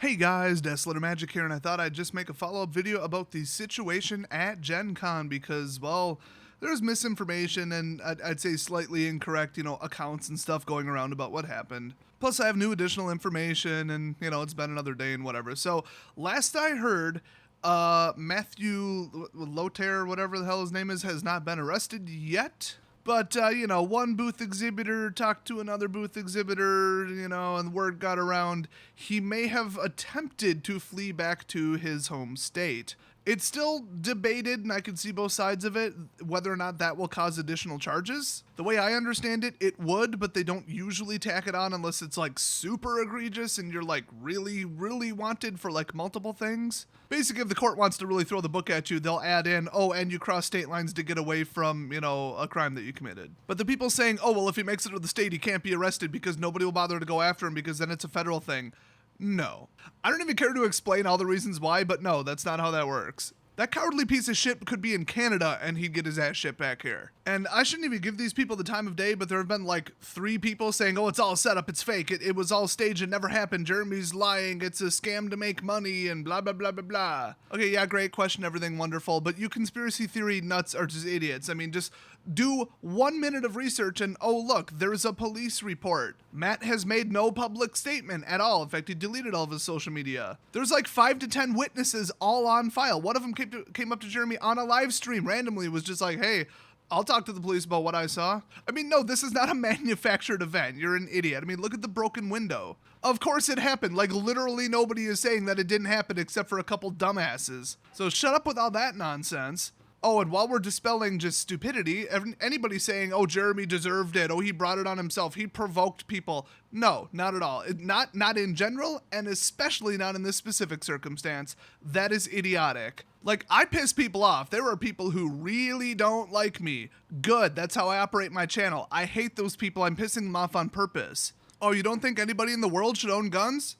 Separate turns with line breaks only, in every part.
Hey guys, Desolate Magic here, and I thought I'd just make a follow-up video about the situation at Gen Con because, well, there's misinformation and I'd say slightly incorrect, accounts and stuff going around about what happened. Plus, I have new additional information and, it's been another day and whatever. So, last I heard, Matthew Lotair, whatever the hell his name is, has not been arrested yet. But, one booth exhibitor talked to another booth exhibitor, and word got around he may have attempted to flee back to his home state. It's still debated, and I can see both sides of it, whether or not that will cause additional charges. The way I understand it, it would, but they don't usually tack it on unless it's like super egregious and you're like really, really wanted for like multiple things. Basically, if the court wants to really throw the book at you, they'll add in, oh, and you cross state lines to get away from, a crime that you committed. But the people saying, oh, well, if he makes it to the state, he can't be arrested because nobody will bother to go after him because then it's a federal thing. No. I don't even care to explain all the reasons why, but no, that's not how that works. That cowardly piece of shit could be in Canada and he'd get his ass shipped back here. And I shouldn't even give these people the time of day, but there have been like 3 people saying, oh, it's all set up, it's fake, it was all staged, it never happened, Jeremy's lying, it's a scam to make money, and blah, blah, blah, blah, blah. Okay, yeah, great question, everything wonderful, but you conspiracy theory nuts are just idiots. I mean, just do 1 minute of research and, oh, look, there's a police report. Matt has made no public statement at all. In fact, he deleted all of his social media. There's like 5 to 10 witnesses all on file. One of them came up to Jeremy on a live stream randomly, was just like, hey, I'll talk to the police about what I saw. I mean, no, this is not a manufactured event. You're an idiot. I mean, look at the broken window. Of course it happened. Like, literally nobody is saying that it didn't happen except for a couple dumbasses. So shut up with all that nonsense. Oh, and while we're dispelling just stupidity, anybody saying, oh, Jeremy deserved it, oh, he brought it on himself, he provoked people. No, not at all. Not in general, and especially not in this specific circumstance. That is idiotic. Like, I piss people off. There are people who really don't like me. Good, that's how I operate my channel. I hate those people. I'm pissing them off on purpose. Oh, you don't think anybody in the world should own guns?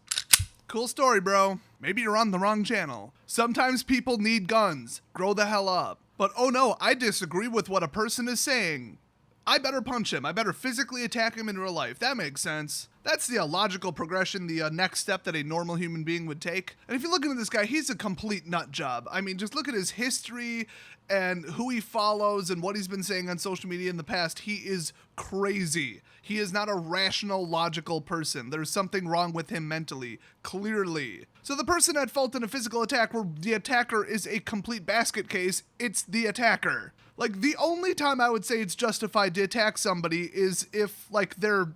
Cool story, bro. Maybe you're on the wrong channel. Sometimes people need guns. Grow the hell up. But oh no, I disagree with what a person is saying. I better punch him. I better physically attack him in real life. That makes sense. That's the logical progression, the next step that a normal human being would take. And if you look into this guy, he's a complete nut job. I mean, just look at his history and who he follows and what he's been saying on social media in the past. He is crazy. He is not a rational, logical person. There's something wrong with him mentally, clearly. So the person at fault in a physical attack where the attacker is a complete basket case, it's the attacker. Like, the only time I would say it's justified to attack somebody is if, like, they're,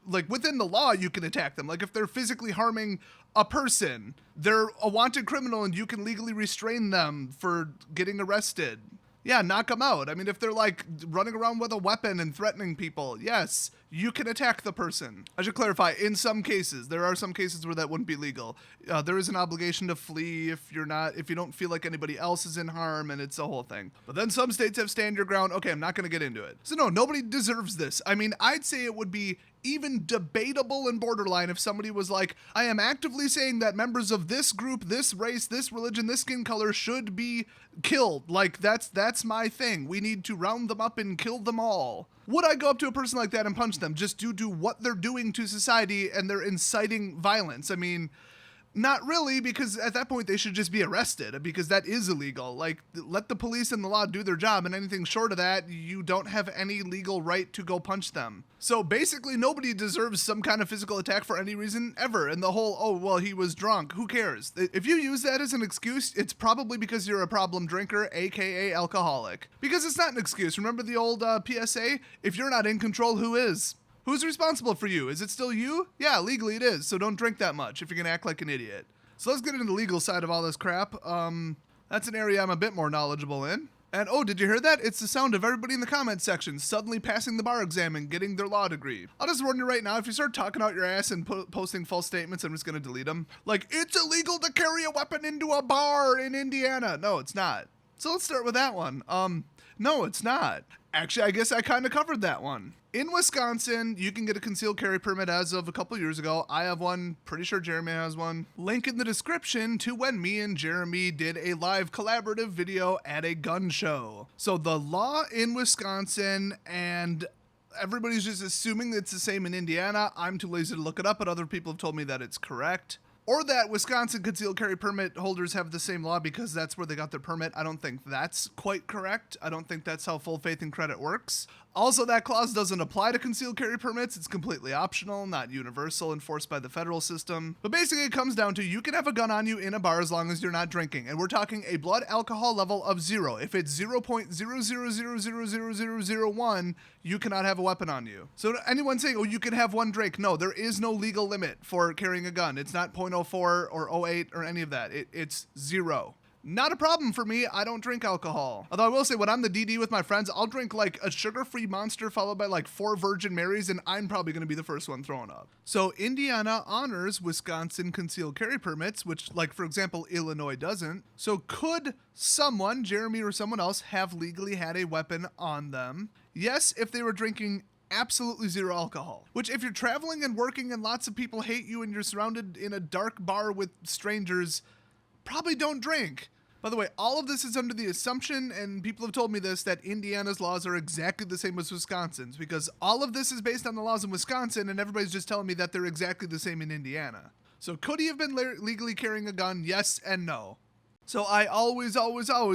like, within the law, you can attack them. Like, if they're physically harming a person, they're a wanted criminal and you can legally restrain them for getting arrested. Yeah, knock them out. I mean, if they're like running around with a weapon and threatening people, yes, you can attack the person. I should clarify, in some cases, there are some cases where that wouldn't be legal. There is an obligation to flee if you don't feel like anybody else is in harm, and it's a whole thing. But then some states have stand your ground. Okay, I'm not gonna get into it. So no, nobody deserves this. I mean, I'd say it would be even debatable and borderline if somebody was like, I am actively saying that members of this group, this race, this religion, this skin color should be killed. Like, that's my thing. We need to round them up and kill them all. Would I go up to a person like that and punch them just due to what they're doing to society and they're inciting violence? I mean, not really, because at that point they should just be arrested because that is illegal. Like, let the police and the law do their job, and anything short of that, you don't have any legal right to go punch them. So basically nobody deserves some kind of physical attack for any reason ever. And the whole, oh, well, he was drunk, who cares? If you use that as an excuse, it's probably because you're a problem drinker, aka alcoholic. Because it's not an excuse. Remember the old PSA? If you're not in control, who is? Who's responsible for you? Is it still you? Yeah, legally it is, so don't drink that much if you're gonna act like an idiot. So let's get into the legal side of all this crap. That's an area I'm a bit more knowledgeable in. And oh, did you hear that? It's the sound of everybody in the comments section suddenly passing the bar exam and getting their law degree. I'll just warn you right now, if you start talking out your ass and posting false statements, I'm just gonna delete them. Like, it's illegal to carry a weapon into a bar in Indiana. No, it's not. So let's start with that one. No, it's not. Actually, I guess I kind of covered that one. In Wisconsin, you can get a concealed carry permit as of a couple years ago. I have one. Pretty sure Jeremy has one. Link in the description to when me and Jeremy did a live collaborative video at a gun show. So the law in Wisconsin, and everybody's just assuming that it's the same in Indiana. I'm too lazy to look it up, but other people have told me that it's correct. or that Wisconsin concealed carry permit holders have the same law because that's where they got their permit. I don't think that's quite correct. I don't think that's how full faith and credit works. Also, that clause doesn't apply to concealed carry permits. It's completely optional, not universal, enforced by the federal system. But basically, it comes down to you can have a gun on you in a bar as long as you're not drinking. And we're talking a blood alcohol level of 0. If it's 0.0000001, you cannot have a weapon on you. So anyone saying, oh, you can have one drink, no, there is no legal limit for carrying a gun. It's not .04 or 08 or any of that. It's 0. Not a problem for me. I don't drink alcohol. Although I will say when I'm the DD with my friends, I'll drink like a sugar-free Monster followed by like 4 Virgin Marys, and I'm probably going to be the first one throwing up. So Indiana honors Wisconsin concealed carry permits, which, like, for example, Illinois doesn't. So could someone, Jeremy or someone else, have legally had a weapon on them? Yes, if they were drinking absolutely 0 alcohol. Which, if you're traveling and working and lots of people hate you and you're surrounded in a dark bar with strangers, probably don't drink. By the way, all of this is under the assumption, and people have told me this, that Indiana's laws are exactly the same as Wisconsin's, because all of this is based on the laws in Wisconsin, and everybody's just telling me that they're exactly the same in Indiana. So could he have been legally carrying a gun? Yes and no. So I always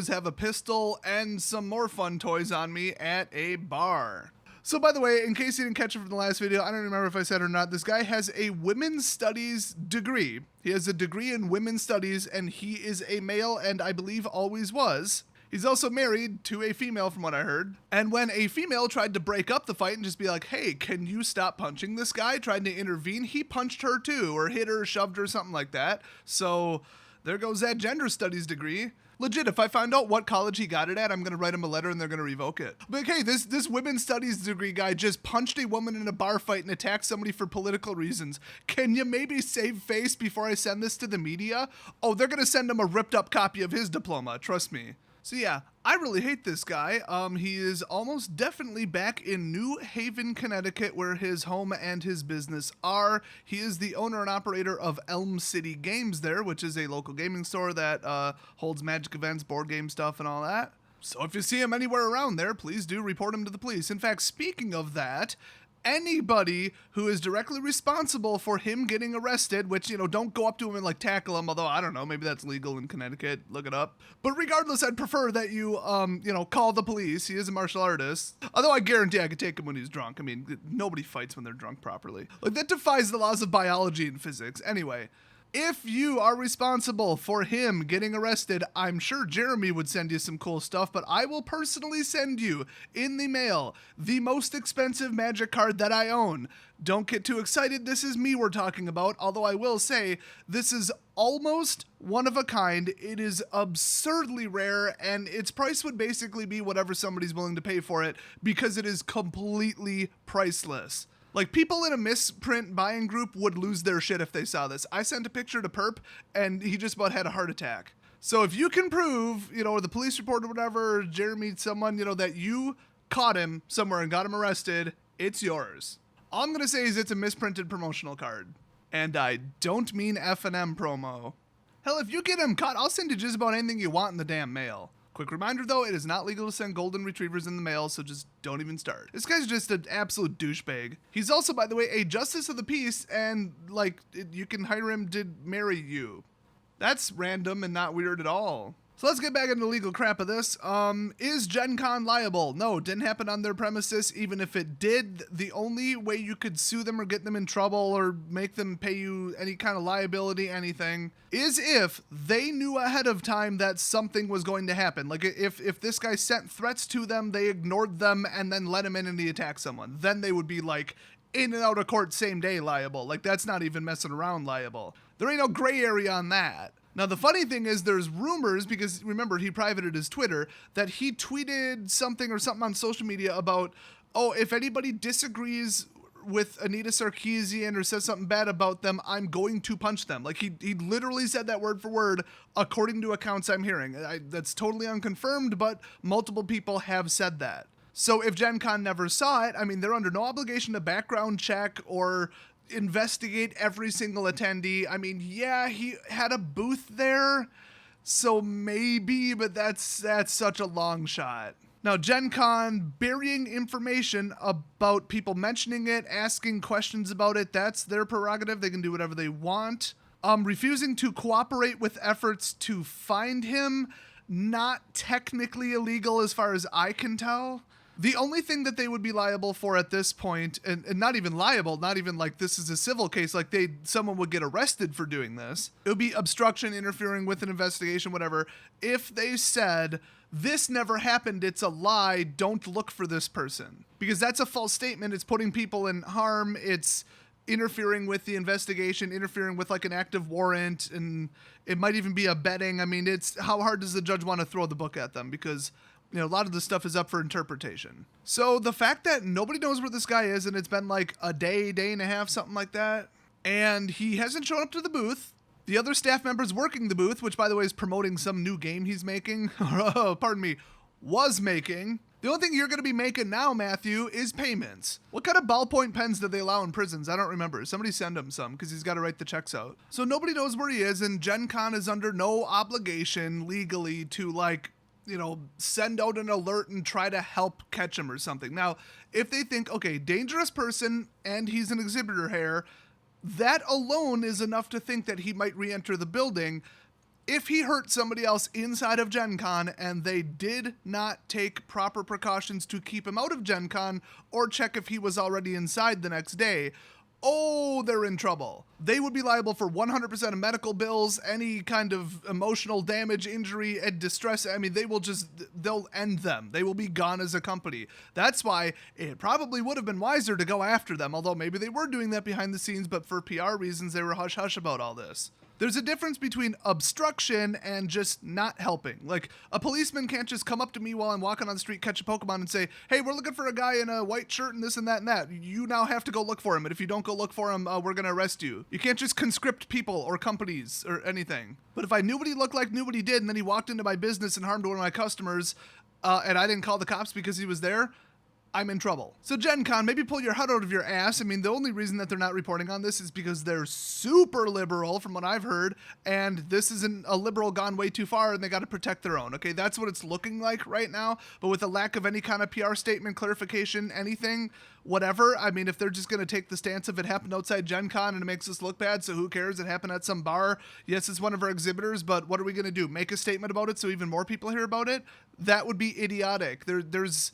have a pistol and some more fun toys on me at a bar. So by the way, in case you didn't catch it from the last video, I don't remember if I said it or not, this guy has a women's studies degree. He has a degree in women's studies, and he is a male, and I believe always was. He's also married to a female from what I heard. And when a female tried to break up the fight and just be like, hey, can you stop punching this guy? Tried to intervene, he punched her too, or hit her, shoved her, something like that. So there goes that gender studies degree. Legit, if I find out what college he got it at, I'm going to write him a letter and they're going to revoke it. But hey, this women's studies degree guy just punched a woman in a bar fight and attacked somebody for political reasons. Can you maybe save face before I send this to the media? Oh, they're going to send him a ripped up copy of his diploma, trust me. So yeah, I really hate this guy. He is almost definitely back in New Haven, Connecticut, where his home and his business are. He is the owner and operator of Elm City Games there, which is a local gaming store that holds Magic events, board game stuff, and all that. So if you see him anywhere around there, please do report him to the police. In fact, speaking of that, anybody who is directly responsible for him getting arrested, which, don't go up to him and tackle him, although I don't know, maybe that's legal in Connecticut, look it up. But regardless, I'd prefer that you, call the police. He is a martial artist. Although I guarantee I could take him when he's drunk. I mean, nobody fights when they're drunk properly. That defies the laws of biology and physics. Anyway, if you are responsible for him getting arrested, I'm sure Jeremy would send you some cool stuff, but I will personally send you in the mail the most expensive Magic card that I own. Don't get too excited, this is me we're talking about, although I will say this is almost one of a kind. It is absurdly rare, and its price would basically be whatever somebody's willing to pay for it, because it is completely priceless. People in a misprint buying group would lose their shit if they saw this. I sent a picture to Perp, and he just about had a heart attack. So if you can prove, or the police report or whatever, Jeremy, someone, that you caught him somewhere and got him arrested, it's yours. All I'm going to say is it's a misprinted promotional card. And I don't mean F&M promo. Hell, if you get him caught, I'll send you just about anything you want in the damn mail. Quick reminder though, it is not legal to send golden retrievers in the mail, so just don't even start. This guy's just an absolute douchebag. He's also, by the way, a justice of the peace, and you can hire him to marry you. That's random and not weird at all. So let's get back into the legal crap of this. Is Gen Con liable? No, it didn't happen on their premises. Even if it did, the only way you could sue them or get them in trouble or make them pay you any kind of liability, anything, is if they knew ahead of time that something was going to happen. If this guy sent threats to them, they ignored them, and then let him in and he attacked someone. Then they would be in and out of court same day liable. That's not even messing around liable. There ain't no gray area on that. Now, the funny thing is there's rumors, because remember, he privated his Twitter, that he tweeted something on social media about, oh, if anybody disagrees with Anita Sarkeesian or says something bad about them, I'm going to punch them. He literally said that word for word, according to accounts I'm hearing. That's totally unconfirmed, but multiple people have said that. So if Gen Con never saw it, I mean, they're under no obligation to background check or investigate every single attendee. I mean, yeah, he had a booth there, so maybe, but that's such a long shot. Now, Gen Con burying information about people mentioning it, asking questions about it, that's their prerogative. They can do whatever they want. Refusing to cooperate with efforts to find him, not technically illegal as far as I can tell. The only thing that they would be liable for at this point, and not even liable, not even like this is a civil case, like someone would get arrested for doing this. It would be obstruction, interfering with an investigation, whatever. If they said, this never happened, it's a lie, don't look for this person. Because that's a false statement, it's putting people in harm, it's interfering with the investigation, interfering with like an active warrant, and it might even be abetting. I mean, it's how hard does the judge want to throw the book at them? Because a lot of this stuff is up for interpretation. So the fact that nobody knows where this guy is, and it's been like a day and a half, something like that, and he hasn't shown up to the booth. The other staff members working the booth, which by the way is promoting some new game he's making, was making. The only thing you're going to be making now, Matthew, is payments. What kind of ballpoint pens do they allow in prisons? I don't remember. Somebody send him some, because he's got to write the checks out. So nobody knows where he is, and Gen Con is under no obligation legally to send out an alert and try to help catch him or something. Now, if they think, okay, dangerous person and he's an exhibitor here, that alone is enough to think that he might re-enter the building. If he hurt somebody else inside of Gen Con and they did not take proper precautions to keep him out of Gen Con or check if he was already inside the next day, they're in trouble. They would be liable for 100% of medical bills, any kind of emotional damage, injury, and distress. I mean, they'll end them. They will be gone as a company. That's why it probably would have been wiser to go after them, although maybe they were doing that behind the scenes, but for PR reasons, they were hush-hush about all this. There's a difference between obstruction and just not helping. Like, a policeman can't just come up to me while I'm walking on the street, catch a Pokemon, and say, hey, we're looking for a guy in a white shirt and this and that and that. You now have to go look for him, and if you don't go look for him, we're going to arrest you. You can't just conscript people or companies or anything. But if I knew what he looked like, knew what he did, and then he walked into my business and harmed one of my customers, and I didn't call the cops because he was there, I'm in trouble. So Gen Con, maybe pull your head out of your ass. I mean, the only reason that they're not reporting on this is because they're super liberal from what I've heard, and this isn't a liberal gone way too far and they got to protect their own. Okay, that's what it's looking like right now, but with a lack of any kind of PR statement, clarification, anything, whatever. I mean, if they're just going to take the stance of it happened outside Gen Con and it makes us look bad, so who cares? It happened at some bar. Yes, it's one of our exhibitors, but what are we going to do? Make a statement about it so even more people hear about it? That would be idiotic. There's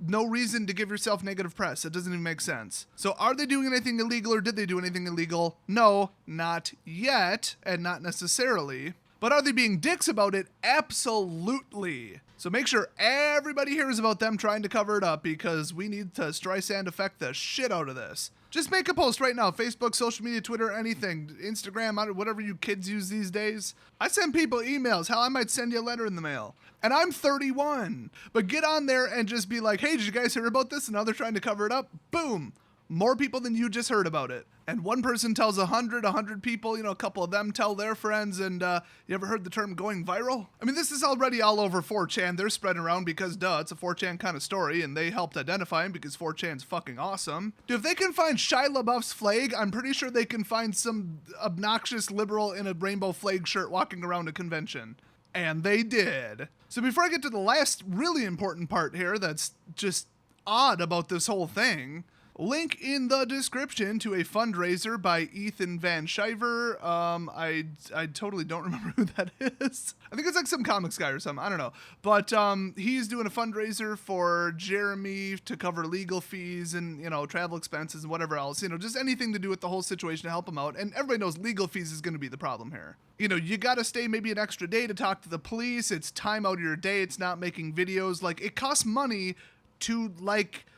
no reason to give yourself negative press. It doesn't even make sense. So are they doing anything illegal or did they do anything illegal? No, not yet, and not necessarily. But are they being dicks about it? Absolutely. So make sure everybody hears about them trying to cover it up because we need to Streisand effect the shit out of this. Just make a post right now. Facebook, social media, Twitter, anything. Instagram, whatever you kids use these days. I send people emails. Hell, I might send you a letter in the mail. And I'm 31. But get on there and just be like, hey, did you guys hear about this? And now they're trying to cover it up. Boom. More people than you just heard about it. And one person tells 100 people, a couple of them tell their friends. And you ever heard the term going viral? I mean, this is already all over 4chan. They're spreading around because, it's a 4chan kind of story. And they helped identify him because 4chan's fucking awesome. Dude, if they can find Shia LaBeouf's flag, I'm pretty sure they can find some obnoxious liberal in a rainbow flag shirt walking around a convention. And they did. So before I get to the last really important part here that's just odd about this whole thing, link in the description to a fundraiser by Ethan Van Shiver. I totally don't remember who that is. I think it's like some comics guy or something. I don't know. But he's doing a fundraiser for Jeremy to cover legal fees and, travel expenses and whatever else. Just anything to do with the whole situation to help him out. And everybody knows legal fees is going to be the problem here. You got to stay maybe an extra day to talk to the police. It's time out of your day. It's not making videos. Like, it costs money to,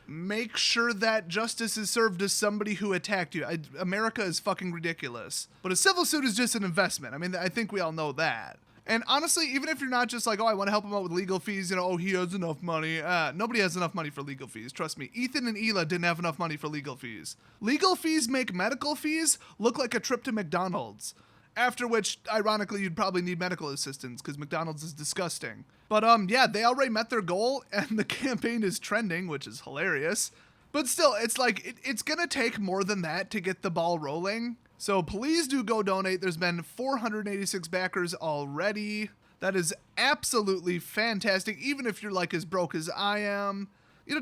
make sure that justice is served to somebody who attacked you. America is fucking ridiculous. But a civil suit is just an investment. I mean, I think we all know that. And honestly, even if you're not just like, I want to help him out with legal fees, he has enough money. Nobody has enough money for legal fees. Trust me. Ethan and Hila didn't have enough money for legal fees. Legal fees make medical fees look like a trip to McDonald's. After which, ironically, you'd probably need medical assistance because McDonald's is disgusting. But they already met their goal and the campaign is trending, which is hilarious. But still, it's like, it's gonna take more than that to get the ball rolling. So please do go donate. There's been 486 backers already. That is absolutely fantastic. Even if you're like as broke as I am,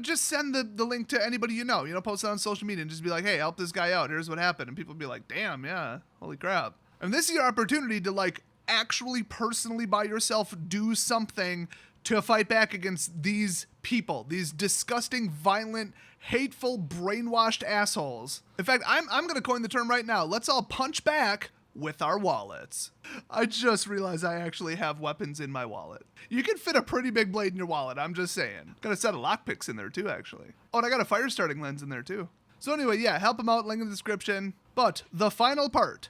just send the link to anybody post it on social media and just be like, hey, help this guy out. Here's what happened. And people be like, damn, yeah, holy crap. And this is your opportunity to like actually personally by yourself do something to fight back against these people, these disgusting, violent, hateful, brainwashed assholes. In fact, I'm gonna coin the term right now. Let's all punch back with our wallets. I just realized I actually have weapons in my wallet. You can fit a pretty big blade in your wallet, I'm just saying. Got a set of lockpicks in there too, actually. Oh, and I got a fire starting lens in there too. So anyway, yeah, help him out, link in the description. But the final part,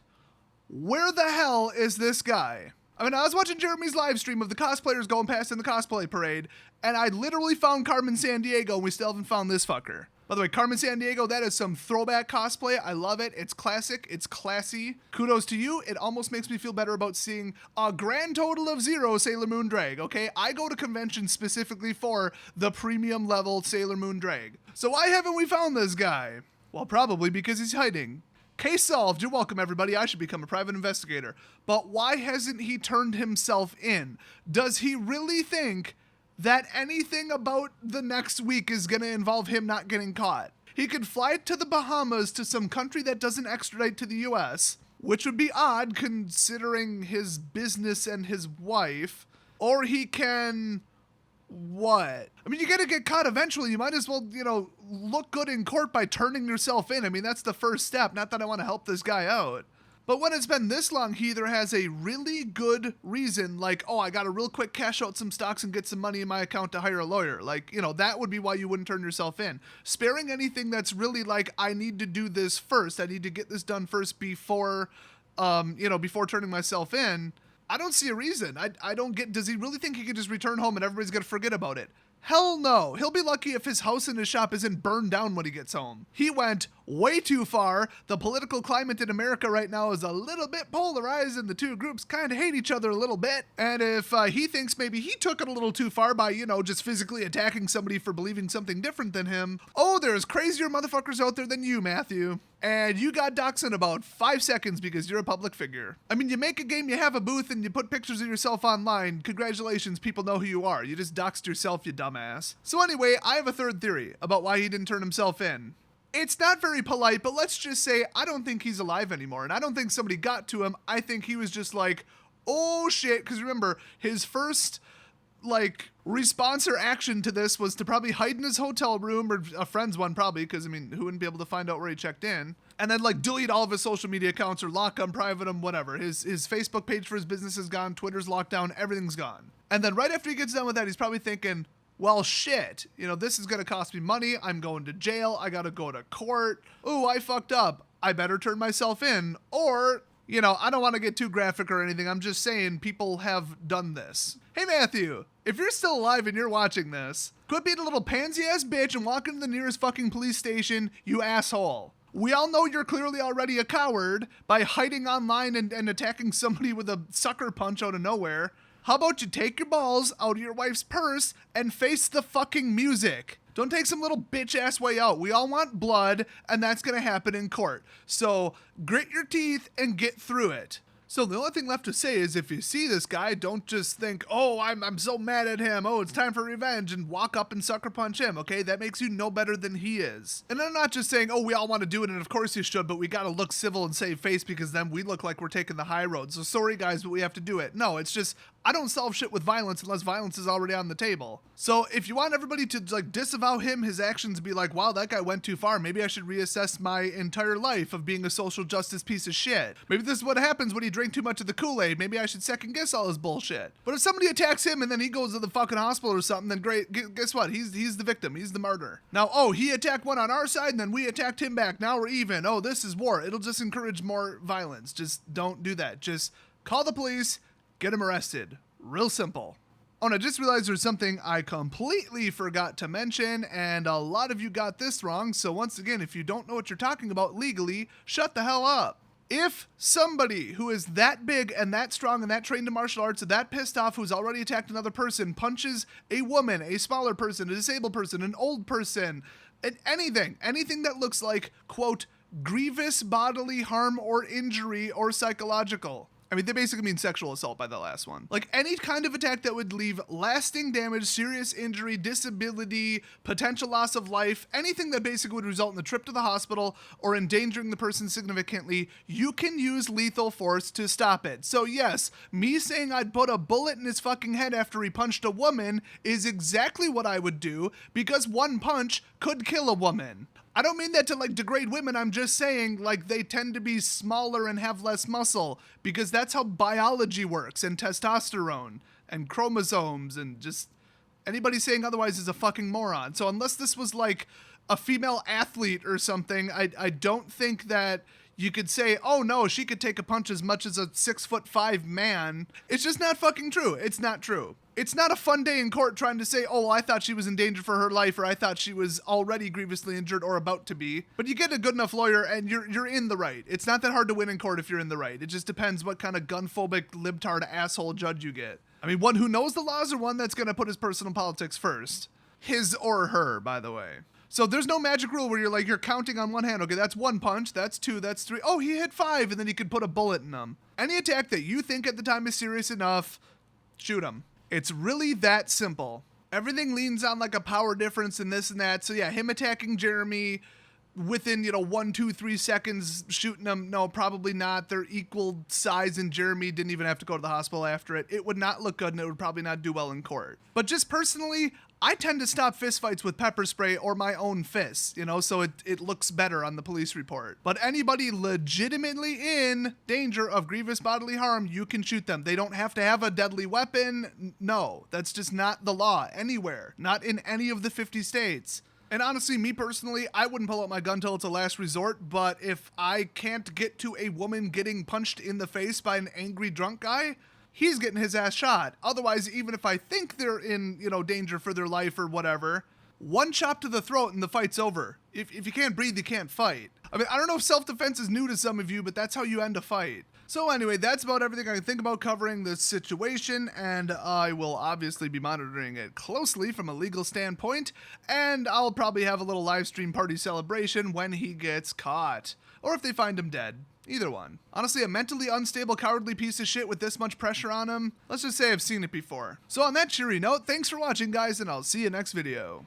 where the hell is this guy? I mean, I was watching Jeremy's live stream of the cosplayers going past in the cosplay parade, and I literally found Carmen Sandiego, and we still haven't found this fucker. By the way, Carmen Sandiego, that is some throwback cosplay. I love it. It's classic. It's classy. Kudos to you. It almost makes me feel better about seeing a grand total of 0 Sailor Moon drag, okay? I go to conventions specifically for the premium level Sailor Moon drag. So why haven't we found this guy? Well, probably because he's hiding. Case solved. You're welcome, everybody. I should become a private investigator. But why hasn't he turned himself in? Does he really think that anything about the next week is going to involve him not getting caught? He could fly to the Bahamas, to some country that doesn't extradite to the US, which would be odd considering his business and his wife. Or he can... what? I mean, you gotta get caught eventually. You might as well, you know, look good in court by turning yourself in. I mean, that's the first step. Not that I want to help this guy out. But when it's been this long, he either has a really good reason, like, oh, I gotta real quick cash out some stocks and get some money in my account to hire a lawyer. Like, you know, that would be why you wouldn't turn yourself in. Sparing anything that's really like, I need to do this first. I need to get this done first before, before turning myself in. I don't see a reason. I don't get, does he really think he could just return home and everybody's gonna forget about it? Hell no. He'll be lucky if his house and his shop isn't burned down when he gets home. He went way too far. The political climate in America right now is a little bit polarized and the two groups kind of hate each other a little bit. And if he thinks maybe he took it a little too far by, you know, just physically attacking somebody for believing something different than him, oh, there's crazier motherfuckers out there than you, Matthew. And you got doxxed in about 5 seconds because you're a public figure. I mean, you make a game, you have a booth, and you put pictures of yourself online. Congratulations, people know who you are. You just doxed yourself, you dumbass. So anyway, I have a third theory about why he didn't turn himself in. It's not very polite, but let's just say I don't think he's alive anymore, and I don't think somebody got to him. I think he was just like, oh shit, because remember, his first response or action to this was to probably hide in his hotel room, or a friend's one probably, because I mean, who wouldn't be able to find out where he checked in? And then delete all of his social media accounts or lock them, private them, whatever. His Facebook page for his business is gone, Twitter's locked down, everything's gone. And then right after he gets done with that, he's probably thinking, well, shit, you know, this is gonna cost me money, I'm going to jail, I gotta go to court, ooh, I fucked up, I better turn myself in, or, you know, I don't want to get too graphic or anything, I'm just saying people have done this. Hey Matthew, if you're still alive and you're watching this, quit being a little pansy-ass bitch and walk into the nearest fucking police station, you asshole. We all know you're clearly already a coward by hiding online and attacking somebody with a sucker punch out of nowhere. How about you take your balls out of your wife's purse and face the fucking music? Don't take some little bitch-ass way out. We all want blood, and that's gonna happen in court. So grit your teeth and get through it. So the only thing left to say is if you see this guy, don't just think, oh, I'm so mad at him, oh, it's time for revenge, and walk up and sucker punch him, okay? That makes you no better than he is. And I'm not just saying, oh, we all want to do it, and of course you should, but we gotta look civil and save face because then we look like we're taking the high road. So sorry guys, but we have to do it. No, it's just, I don't solve shit with violence unless violence is already on the table. So if you want everybody to disavow him, his actions, be like, wow, that guy went too far. Maybe I should reassess my entire life of being a social justice piece of shit. Maybe this is what happens when he drank too much of the Kool-Aid. Maybe I should second guess all his bullshit. But if somebody attacks him and then he goes to the fucking hospital or something, then great, guess what? He's the victim. He's the martyr. Now, oh, he attacked one on our side and then we attacked him back. Now we're even. Oh, this is war. It'll just encourage more violence. Just don't do that. Just call the police, get him arrested. Real simple. Oh, and I just realized there's something I completely forgot to mention, and a lot of you got this wrong, so once again, if you don't know what you're talking about legally, shut the hell up. If somebody who is that big and that strong and that trained in martial arts and that pissed off who's already attacked another person punches a woman, a smaller person, a disabled person, an old person, and anything that looks like, quote, grievous bodily harm or injury or psychological, I mean, they basically mean sexual assault by the last one. Like any kind of attack that would leave lasting damage, serious injury, disability, potential loss of life, anything that basically would result in the trip to the hospital or endangering the person significantly, you can use lethal force to stop it. So yes, me saying I'd put a bullet in his fucking head after he punched a woman is exactly what I would do, because one punch could kill a woman. I don't mean that to like degrade women. I'm just saying like they tend to be smaller and have less muscle because that's how biology works, and testosterone and chromosomes, and just anybody saying otherwise is a fucking moron. So unless this was like a female athlete or something, I don't think that you could say, oh no, she could take a punch as much as a 6'5" man. It's just not fucking true. It's not true. It's not a fun day in court trying to say, oh, well, I thought she was in danger for her life, or I thought she was already grievously injured or about to be. But you get a good enough lawyer and you're in the right. It's not that hard to win in court if you're in the right. It just depends what kind of gun-phobic, libtard asshole judge you get. I mean, one who knows the laws or one that's going to put his personal politics first. His or her, by the way. So there's no magic rule where you're counting on one hand. Okay, that's one punch, that's two, that's three. Oh, he hit 5, and then you could put a bullet in them. Any attack that you think at the time is serious enough, shoot him. It's really that simple. Everything leans on like a power difference and this and that. So yeah, him attacking Jeremy within, 1, 2, 3 seconds, shooting him, no, probably not. They're equal size, and Jeremy didn't even have to go to the hospital after it. It would not look good, and it would probably not do well in court. But just personally, I tend to stop fistfights with pepper spray or my own fists, so it looks better on the police report. But anybody legitimately in danger of grievous bodily harm, you can shoot them. They don't have to have a deadly weapon. No, that's just not the law anywhere. Not in any of the 50 states. And honestly, me personally, I wouldn't pull out my gun till it's a last resort, but if I can't get to a woman getting punched in the face by an angry drunk guy, he's getting his ass shot. Otherwise, even if I think they're in, danger for their life or whatever, one chop to the throat and the fight's over. If you can't breathe, you can't fight. I mean, I don't know if self-defense is new to some of you, but that's how you end a fight. So anyway, that's about everything I can think about covering this situation, and I will obviously be monitoring it closely from a legal standpoint, and I'll probably have a little live stream party celebration when he gets caught. Or if they find him dead. Either one. Honestly, a mentally unstable, cowardly piece of shit with this much pressure on him, let's just say I've seen it before. So on that cheery note, thanks for watching, guys, and I'll see you next video.